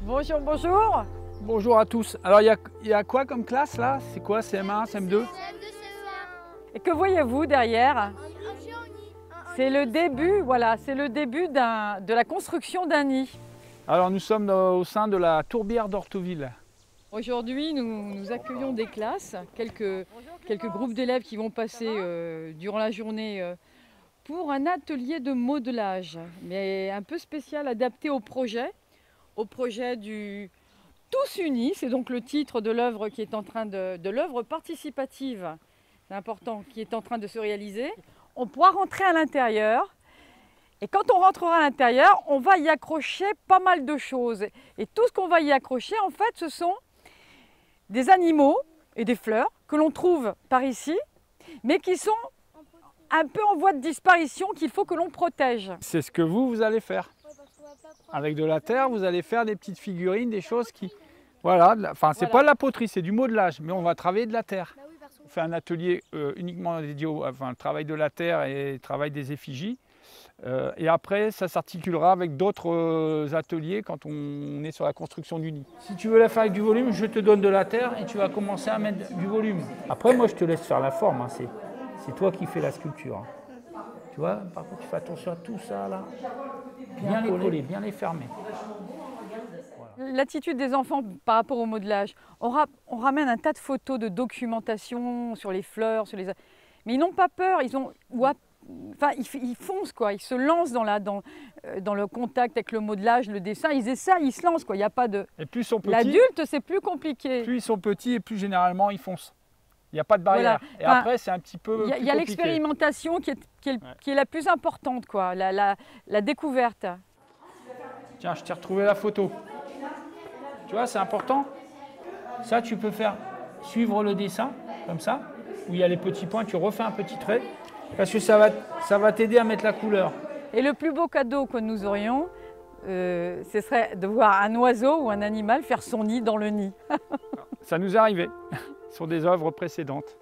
Bonjour, bonjour. Bonjour à tous. Alors il y a quoi comme classe là? C'est quoi? CM1, CM2? Et que voyez-vous derrière? C'est le début, voilà, c'est le début de la construction d'un nid. Alors nous sommes au sein de la tourbière d'Orthoville. Aujourd'hui, nous accueillons des classes, quelques groupes d'élèves qui vont passer durant la journée pour un atelier de modelage, mais un peu spécial, adapté au projet du Tous Unis. C'est donc le titre de l'œuvre qui est en train de l'œuvre participative, c'est important, qui est en train de se réaliser. On pourra rentrer à l'intérieur. Et quand on rentrera à l'intérieur, on va y accrocher pas mal de choses. Et tout ce qu'on va y accrocher, en fait, ce sont des animaux et des fleurs que l'on trouve par ici, mais qui sont un peu en voie de disparition, qu'il faut que l'on protège. C'est ce que vous allez faire. Avec de la terre, vous allez faire des petites figurines, des choses qui... Voilà, enfin c'est pas de la poterie, c'est du modelage, mais on va travailler de la terre. On fait un atelier uniquement dédié au travail de la terre et travail des effigies. Et après, ça s'articulera avec d'autres ateliers quand on est sur la construction du nid. Si tu veux la faire avec du volume, je te donne de la terre et tu vas commencer à mettre du volume. Après, moi, je te laisse faire la forme. Hein. C'est toi qui fais la sculpture. Hein. Tu vois, par contre, tu fais attention à tout ça, là. Bien les coller, bien les fermer. Voilà. L'attitude des enfants par rapport au modelage. On ramène un tas de photos, de documentation sur les fleurs, mais ils n'ont pas peur. Ils foncent, quoi. Ils se lancent dans le contact avec le modelage, le dessin. Ils essayent, ils se lancent, quoi. Il n'y a pas de... Et plus ils sont petits, l'adulte, c'est plus compliqué. Plus ils sont petits et plus généralement ils foncent. Il n'y a pas de barrière. Voilà. Et après, c'est un petit peu. Il y a l'expérimentation qui est la plus importante, quoi. La découverte. Tiens, je t'ai retrouvé la photo. Tu vois, c'est important. Ça, tu peux faire suivre le dessin, comme ça, où il y a les petits points. Tu refais un petit trait. Parce que ça va t'aider à mettre la couleur. Et le plus beau cadeau que nous aurions, ce serait de voir un oiseau ou un animal faire son nid dans le nid. Ça nous est arrivé sur des œuvres précédentes.